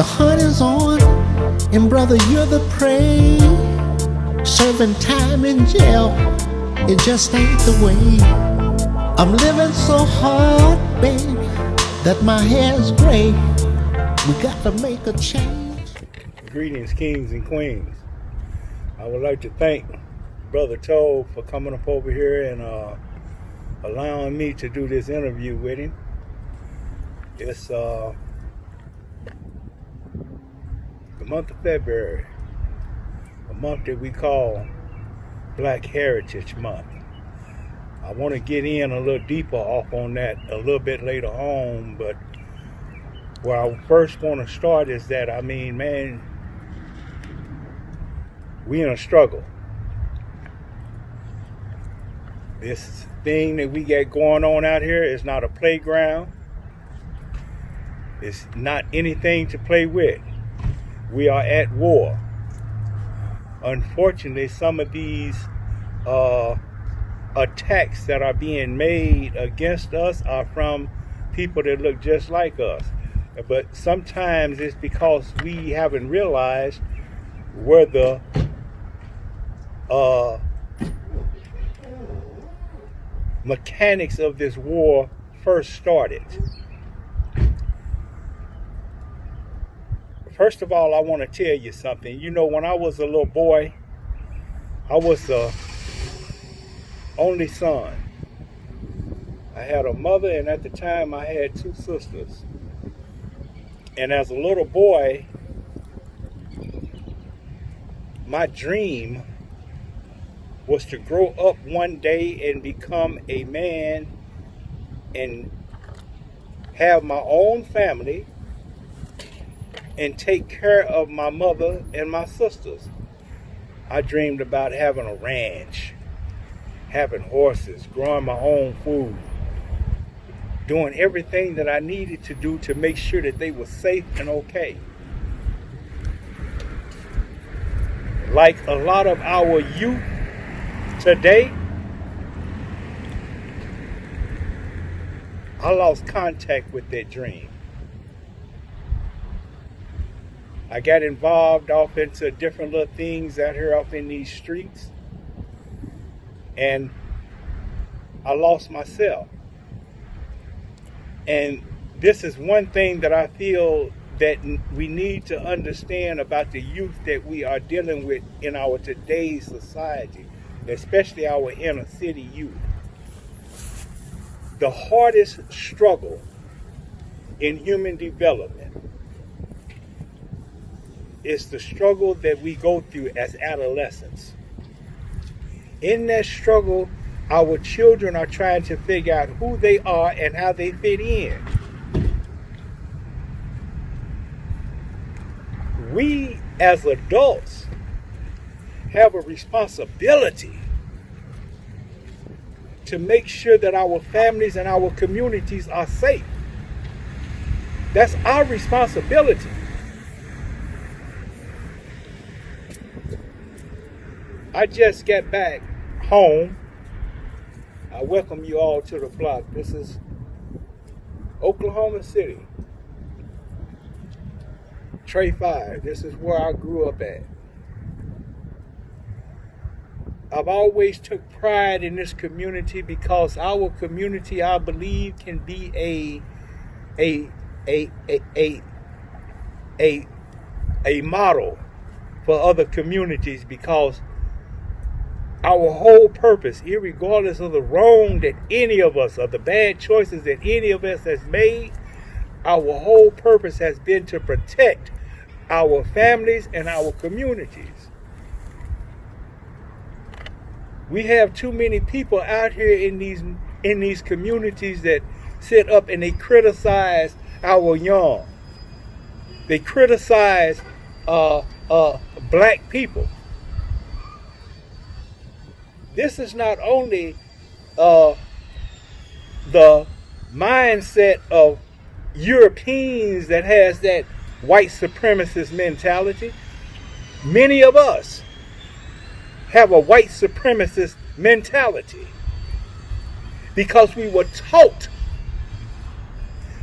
The hunt is on, and brother, you're the prey. Serving time in jail, it just ain't the way. I'm living so hard, baby, that my hair's gray. We got to make a change. Greetings, kings and queens. I would like to thank Brother Toad for coming up over here and allowing me to do this interview with him. It's the month of February, a month that we call Black Heritage Month. I want to get in a little deeper off on that a little bit later on, but where I first want to start is that, man, we in a struggle. This thing that we got going on out here is not a playground. It's not anything to play with. We are at war. Unfortunately, some of these attacks that are being made against us are from people that look just like us. But sometimes it's because we haven't realized where the mechanics of this war first started. First of all, I want to tell you something. You know, when I was a little boy, I was the only son. I had a mother, and at the time I had two sisters. And as a little boy, my dream was to grow up one day and become a man and have my own family and take care of my mother and my sisters. I dreamed about having a ranch, having horses, growing my own food, doing everything that I needed to do to make sure that they were safe and okay. Like a lot of our youth today, I lost contact with that dream. I got involved off into different little things out here off in these streets, and I lost myself. And this is one thing that I feel that we need to understand about the youth that we are dealing with in our today's society, especially our inner city youth. The hardest struggle in human development is the struggle that we go through as adolescents. In that struggle, our children are trying to figure out who they are and how they fit in. We as adults have a responsibility to make sure that our families and our communities are safe. That's our responsibility. I just got back home. I welcome you all to the block. This is Oklahoma City, Trey 5. This is where I grew up at. I've always took pride in this community because our community, I believe, can be a model for other communities, because our whole purpose, irregardless of the wrong that any of us, or the bad choices that any of us has made, our whole purpose has been to protect our families and our communities. We have too many people out here in these communities that sit up and they criticize our young. They criticize black people. This is not only the mindset of Europeans that has that white supremacist mentality. Many of us have a white supremacist mentality because we were taught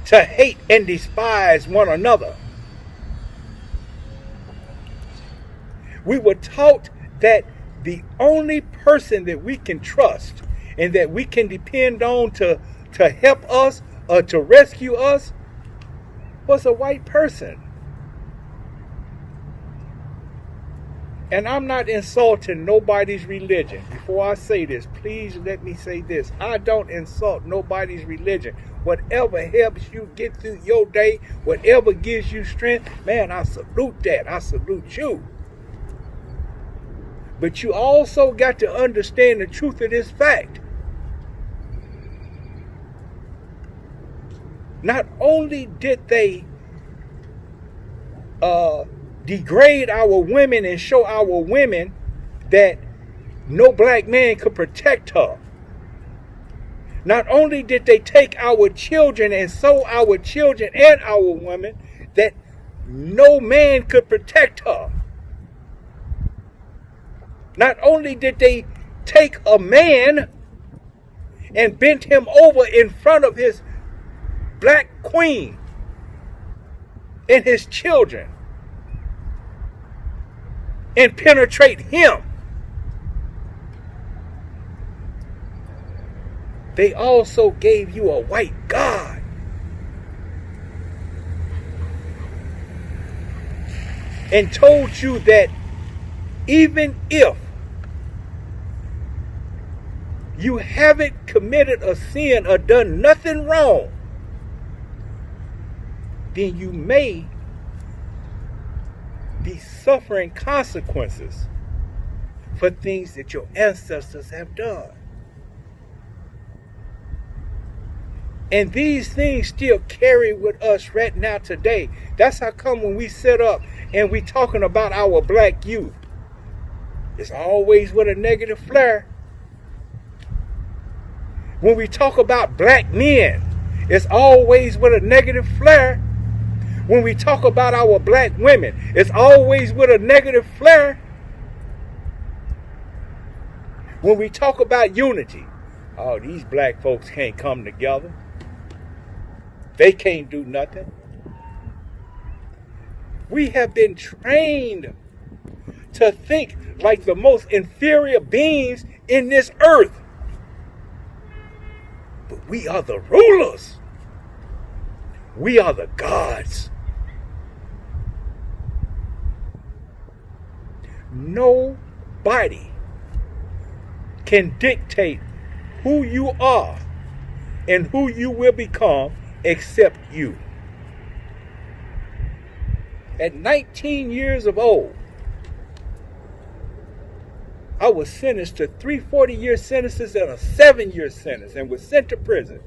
to hate and despise one another. We were taught that the only person that we can trust and that we can depend on to help us or to rescue us was a white person. And I'm not insulting nobody's religion. Before I say this, please let me say this. I don't insult nobody's religion. Whatever helps you get through your day, whatever gives you strength, man, I salute that. I salute you. But you also got to understand the truth of this fact. Not only did they degrade our women and show our women that no black man could protect her. Not only did they take our children and show our children and our women that no man could protect her. Not only did they take a man and bent him over in front of his black queen and his children and penetrate him, they also gave you a white God. And told you that even if you haven't committed a sin or done nothing wrong, then you may be suffering consequences for things that your ancestors have done. And these things still carry with us right now today. That's how come when we sit up and we talking about our black youth, it's always with a negative flair. When we talk about black men, it's always with a negative flair. When we talk about our black women, it's always with a negative flair. When we talk about unity, oh, these black folks can't come together. They can't do nothing. We have been trained to think like the most inferior beings in this earth. But we are the rulers. We are the gods. Nobody can dictate who you are and who you will become except you. At 19 years of old, I was sentenced to 3 40-year sentences and a 7-year sentence and was sent to prison.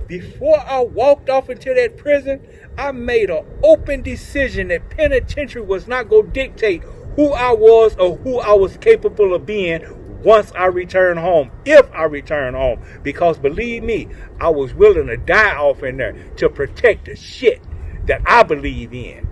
Before I walked off into that prison, I made an open decision that penitentiary was not going to dictate who I was or who I was capable of being once I returned home, if I returned home. Because believe me, I was willing to die off in there to protect the shit that I believe in.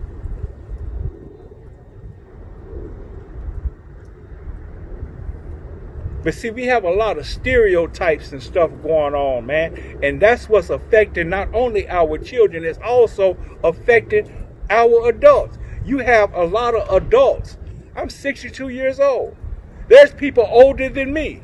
But see, we have a lot of stereotypes and stuff going on, man. And that's what's affecting not only our children, it's also affecting our adults. You have a lot of adults. I'm 62 years old. There's people older than me.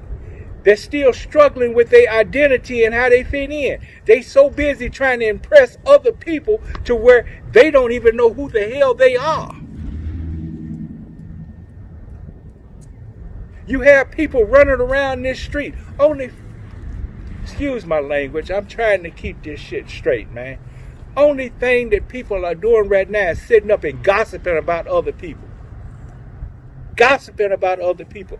They're still struggling with their identity and how they fit in. They so busy trying to impress other people to where they don't even know who the hell they are. You have people running around this street. Excuse my language, I'm trying to keep this shit straight, man. Only thing that people are doing right now is sitting up and gossiping about other people. Gossiping about other people.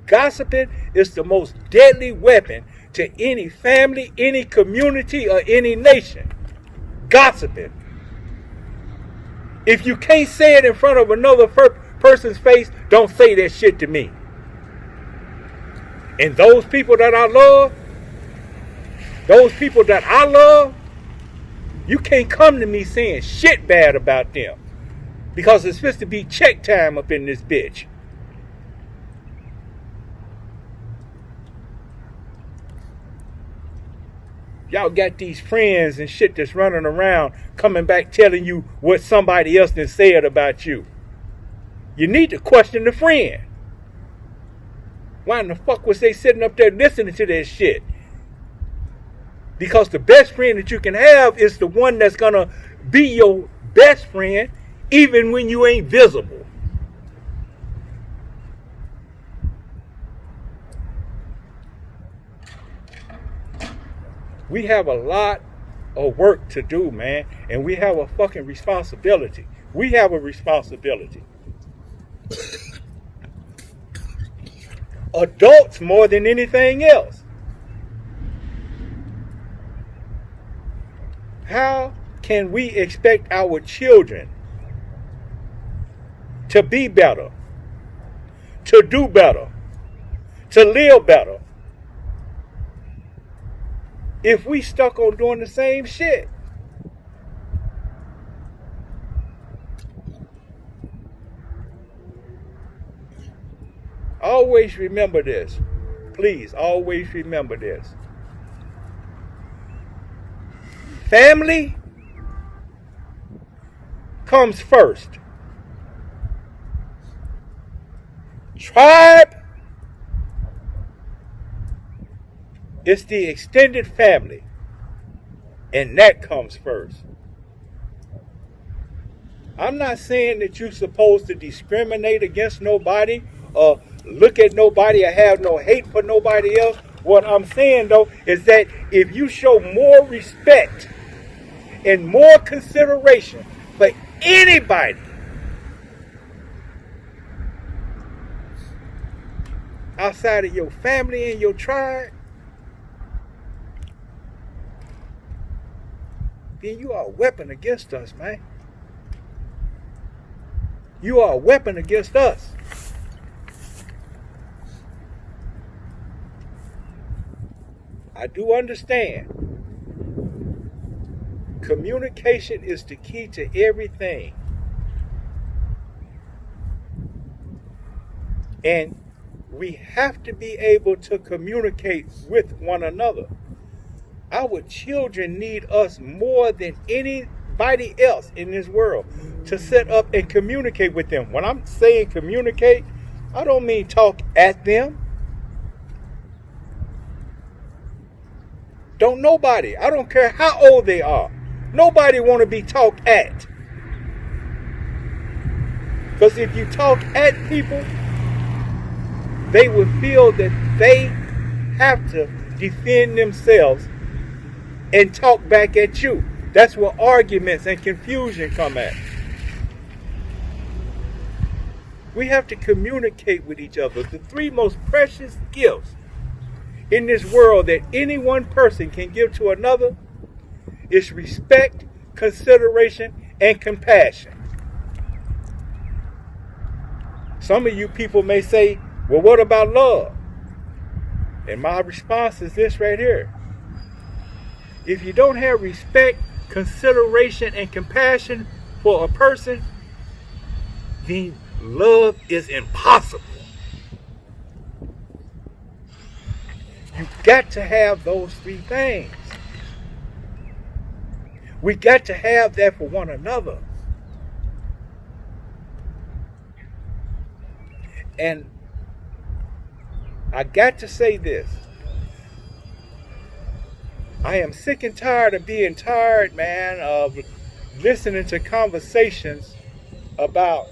Gossiping is the most deadly weapon to any family, any community, or any nation. Gossiping. If you can't say it in front of another person's face, don't say that shit to me. And those people that I love, you can't come to me saying shit bad about them. Because it's supposed to be check time up in this bitch. Y'all got these friends and shit that's running around coming back telling you what somebody else done said about you. You need to question the friend. Why in the fuck was they sitting up there listening to that shit? Because the best friend that you can have is the one that's going to be your best friend even when you ain't visible. We have a lot of work to do, man, and we have a fucking responsibility. We have a responsibility. Adults more than anything else. How can we expect our children to be better, to do better, to live better, if we stuck on doing the same shit? Always remember this. Please, always remember this. Family comes first. Tribe is the extended family, and that comes first. I'm not saying that you're supposed to discriminate against nobody or look at nobody or have no hate for nobody else. What I'm saying, though, is that if you show more respect and more consideration for anybody outside of your family and your tribe, then you are a weapon against us, man. You are a weapon against us. I do understand. Communication is the key to everything. And we have to be able to communicate with one another. Our children need us more than anybody else in this world to set up and communicate with them. When I'm saying communicate, I don't mean talk at them. Don't nobody, I don't care how old they are, nobody want to be talked at. Because if you talk at people, they will feel that they have to defend themselves and talk back at you. That's where arguments and confusion come at. We have to communicate with each other. The three most precious gifts in this world that any one person can give to another is respect, consideration, and compassion. Some of you people may say, well, what about love? And my response is this right here. If you don't have respect, consideration, and compassion for a person, then love is impossible. You've got to have those three things. We got to have that for one another. And I got to say this. I am sick and tired of being tired, man, of listening to conversations about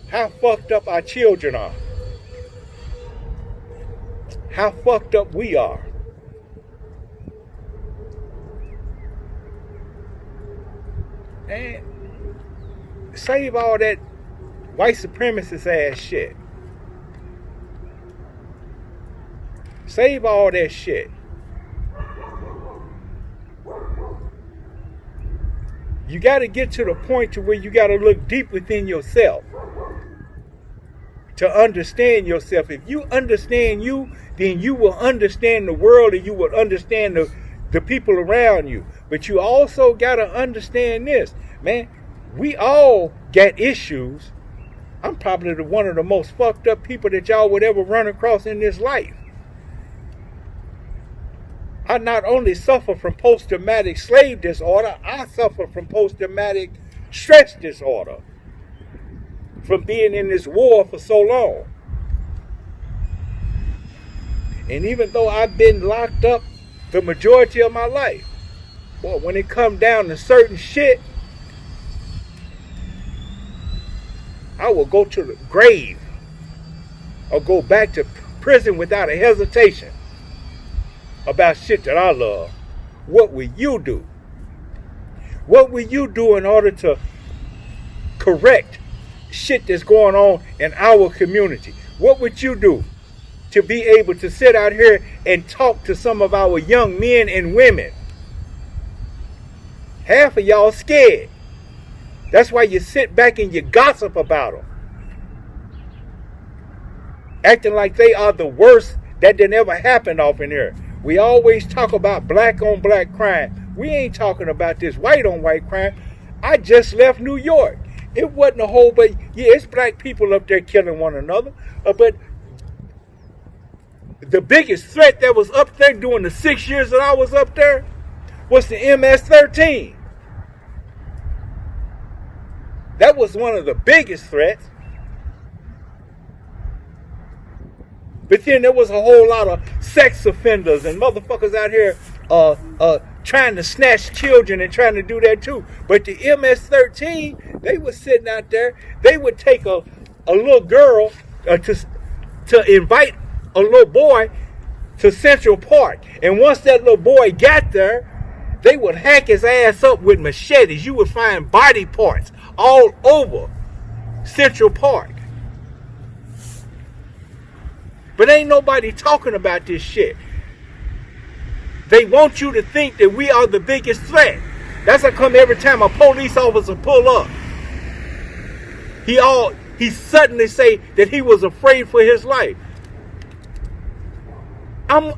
how fucked up our children are. How fucked up we are. And save all that white supremacist ass shit. Save all that shit. You got to get to the point to where you got to look deep within yourself to understand yourself. If you understand you, then you will understand the world and you will understand the people around you. But you also got to understand this, man. We all got issues. I'm probably one of the most fucked up people that y'all would ever run across in this life. I not only suffer from post-traumatic slave disorder, I suffer from post-traumatic stress disorder. from being in this war for so long. And even though I've been locked up the majority of my life, boy, when it comes down to certain shit, I will go to the grave or go back to prison without a hesitation about shit that I love. What will you do? What will you do in order to correct shit that's going on in our community? What would you do to be able to sit out here and talk to some of our young men and women? Half of y'all scared. That's why you sit back and you gossip about them, acting like they are the worst that did ever happen off in here. We always talk about black on black crime. We ain't talking about this white on white crime. I just left New York. It wasn't a whole, but yeah, it's black people up there killing one another. But the biggest threat that was up there during the 6 years that I was up there was the MS-13. That was one of the biggest threats. But then there was a whole lot of sex offenders and motherfuckers out here trying to snatch children and trying to do that too. But the MS-13, they were sitting out there. They would take a little girl to invite a little boy to Central Park. And once that little boy got there, they would hack his ass up with machetes. You would find body parts all over Central Park. But ain't nobody talking about this shit. They want you to think that we are the biggest threat. That's how come every time a police officer pull up, he suddenly say that he was afraid for his life. I'm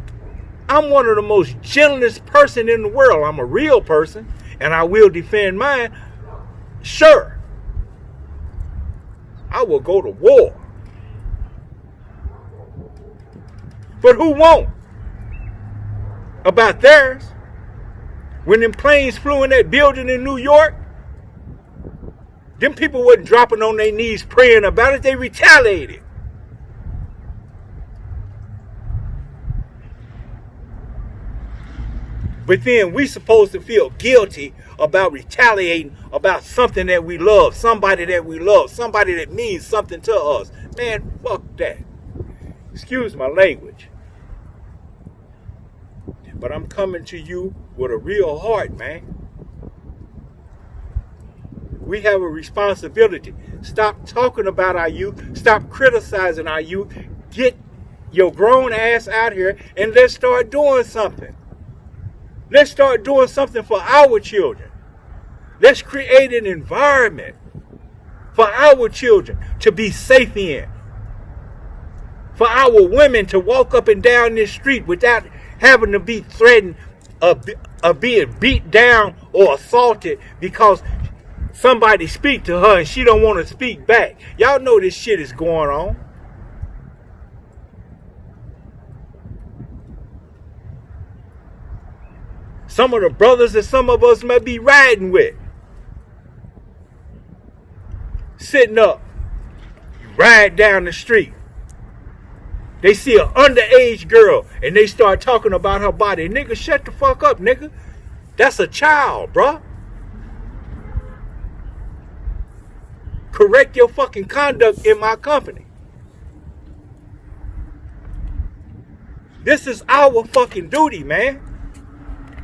one of the most gentlest person in the world. I'm a real person, and I will defend mine. Sure, I will go to war. But who won't? About theirs. When them planes flew in that building in New York, them people wasn't dropping on their knees praying about it. They retaliated. But then we supposed to feel guilty about retaliating about something that we love, somebody that we love, somebody that means something to us. Man, fuck that. Excuse my language. But I'm coming to you with a real heart, man. We have a responsibility. Stop talking about our youth. Stop criticizing our youth. Get your grown ass out here and let's start doing something. Let's start doing something for our children. Let's create an environment for our children to be safe in. For our women to walk up and down this street without having to be threatened of being beat down or assaulted because somebody speak to her and she don't want to speak back. Y'all know this shit is going on. Some of the brothers that some of us may be riding with, sitting up, ride down the street. They see an underage girl and they start talking about her body. Nigga, shut the fuck up, nigga. That's a child, bruh. Correct your fucking conduct in my company. This is our fucking duty, man.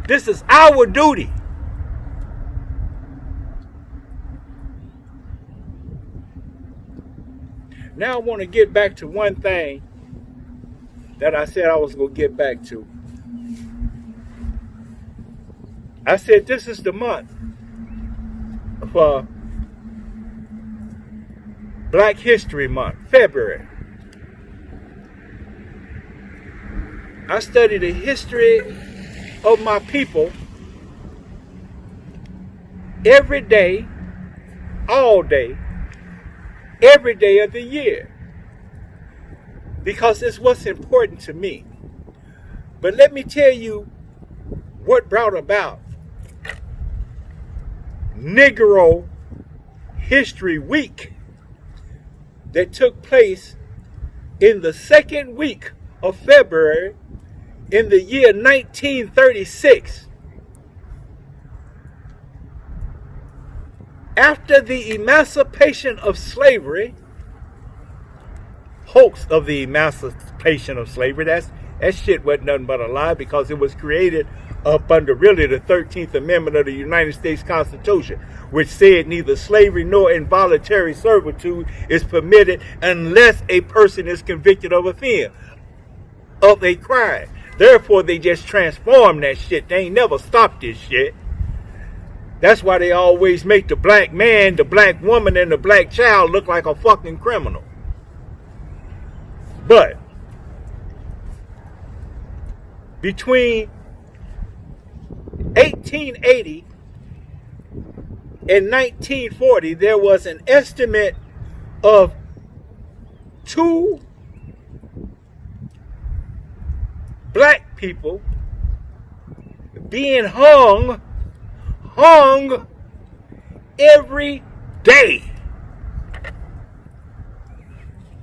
This is our duty. Now I want to get back to one thing that I said I was going to get back to. I said this is the month for Black History Month, February. I study the history of my people every day, all day, every day of the year. Because it's what's important to me. But let me tell you what brought about Negro History Week that took place in the second week of February in the year 1936. After the emancipation of slavery, hoax of the emancipation of slavery, that shit wasn't nothing but a lie, because it was created up under really the 13th Amendment of the United States Constitution, which said neither slavery nor involuntary servitude is permitted unless a person is convicted of a crime. Therefore, they just transformed that shit. They ain't never stopped this shit. That's why they always make the black man, the black woman, and the black child look like a fucking criminal. But between 1880 and 1940, there was an estimate of 2 black people being hung every day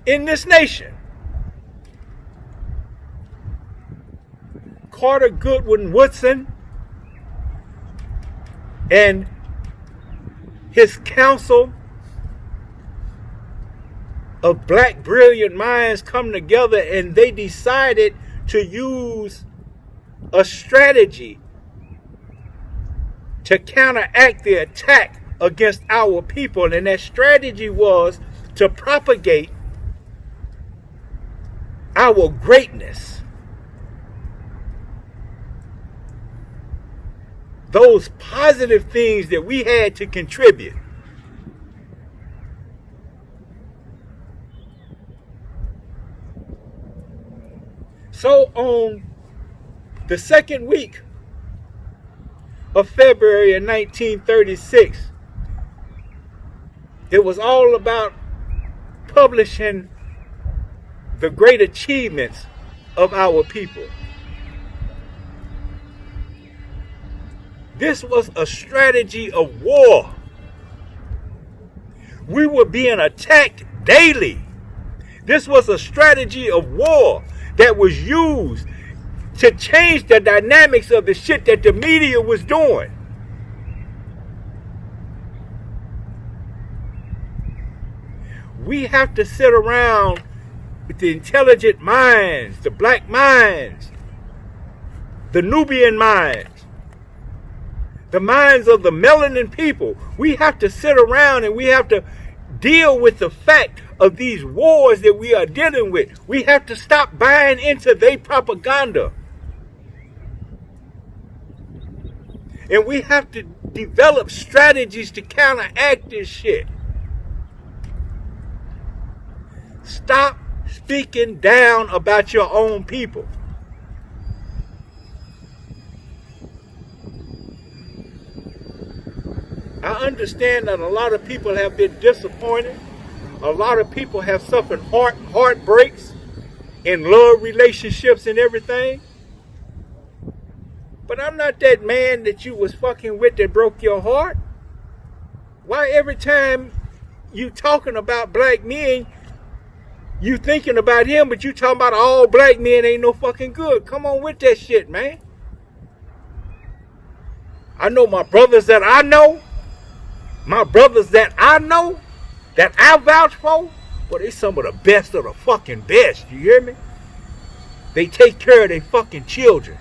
in this nation. Carter Goodwin Woodson and his council of black brilliant minds come together, and they decided to use a strategy to counteract the attack against our people. And that strategy was to propagate our greatness. Those positive things that we had to contribute. So on the second week of February in 1936, it was all about publishing the great achievements of our people. This was a strategy of war. We were being attacked daily. This was a strategy of war that was used to change the dynamics of the shit that the media was doing. We have to sit around with the intelligent minds, the black minds, the Nubian minds, the minds of the melanin people. We have to sit around and we have to deal with the fact of these wars that we are dealing with. We have to stop buying into their propaganda. And we have to develop strategies to counteract this shit. Stop speaking down about your own people. I understand that a lot of people have been disappointed. A lot of people have suffered heartbreaks in love relationships and everything. But I'm not that man that you was fucking with that broke your heart. Why every time you talking about black men, you thinking about him, but you talking about all black men ain't no fucking good? Come on with that shit, man. I know my brothers that I know, that I vouch for, well, they some of the best of the fucking best, you hear me? They take care of their fucking children.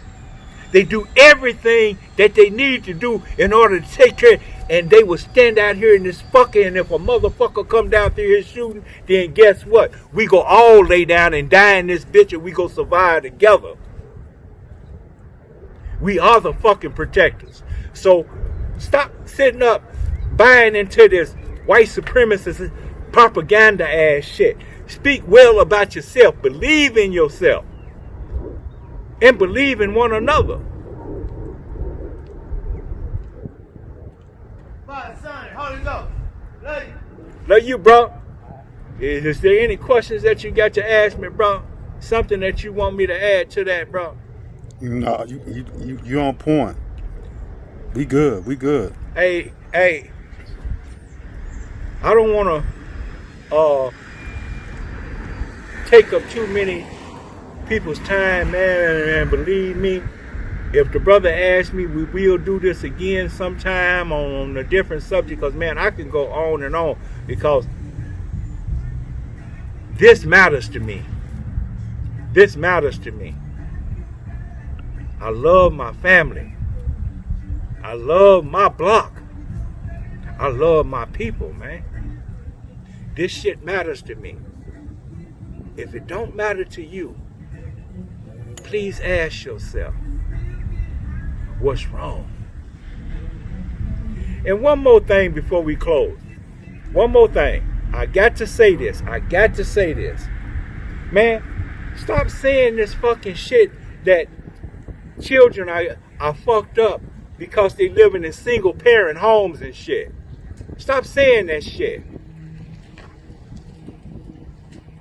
They do everything that they need to do in order to take care, and they will stand out here in this fucker, and if a motherfucker come down through here shooting, then guess what? We go all lay down and die in this bitch, and we go survive together. We are the fucking protectors. So stop sitting up buying into this white supremacist propaganda ass shit. Speak well about yourself. Believe in yourself. And believe in one another. Father, Son, Holy Ghost. Love you. Love you, bro. Is there any questions that you got to ask me, bro? Something that you want me to add to that, bro? No, you on point. We good. Hey. I don't want to take up too many people's time, man. And believe me, if the brother asks me, we will do this again sometime on a different subject, because, man, I can go on and on, because this matters to me. This matters to me. I love my family. I love my block. I love my people, man. This shit matters to me. If it don't matter to you, please ask yourself, what's wrong? And one more thing before we close. One more thing. I got to say this. Man, stop saying this fucking shit that children are fucked up because they living in single parent homes and shit. Stop saying that shit.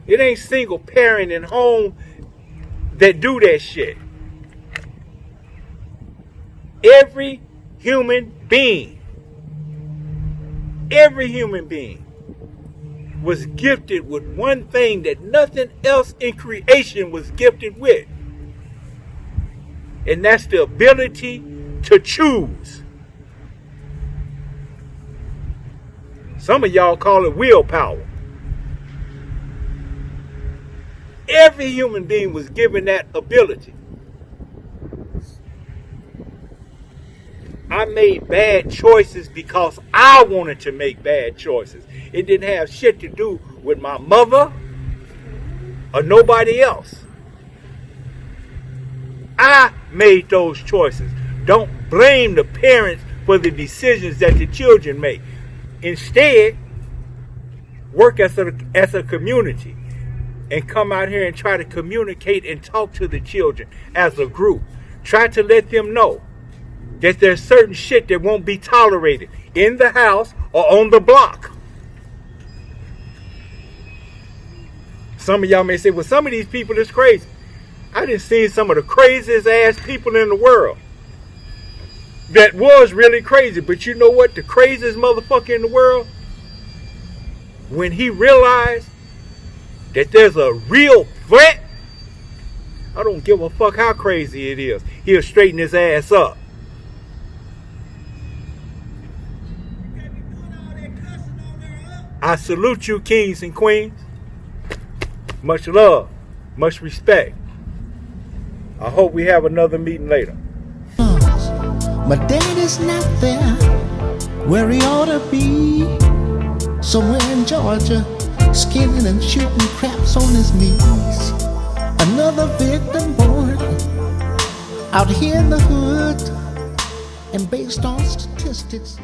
It ain't single parent and home that do that shit. Every human being was gifted with one thing that nothing else in creation was gifted with. And that's the ability to choose. Some of y'all call it willpower. Every human being was given that ability. I made bad choices because I wanted to make bad choices. It didn't have shit to do with my mother or nobody else. I made those choices. Don't blame the parents for the decisions that the children make. Instead, work as a community and come out here and try to communicate and talk to the children as a group. Try to let them know that there's certain shit that won't be tolerated in the house or on the block. Some of y'all may say, well, some of these people is crazy. I done seen some of the craziest ass people in the world that was really crazy. But you know what? The craziest motherfucker in the world, when he realized that there's a real threat, I don't give a fuck how crazy it is, he'll straighten his ass up. I salute you, kings and queens. Much love, much respect. I hope we have another meeting later. My daddy's not there where he ought to be. Somewhere in Georgia, skinning and shooting craps on his knees. Another victim born out here in the hood. And based on statistics,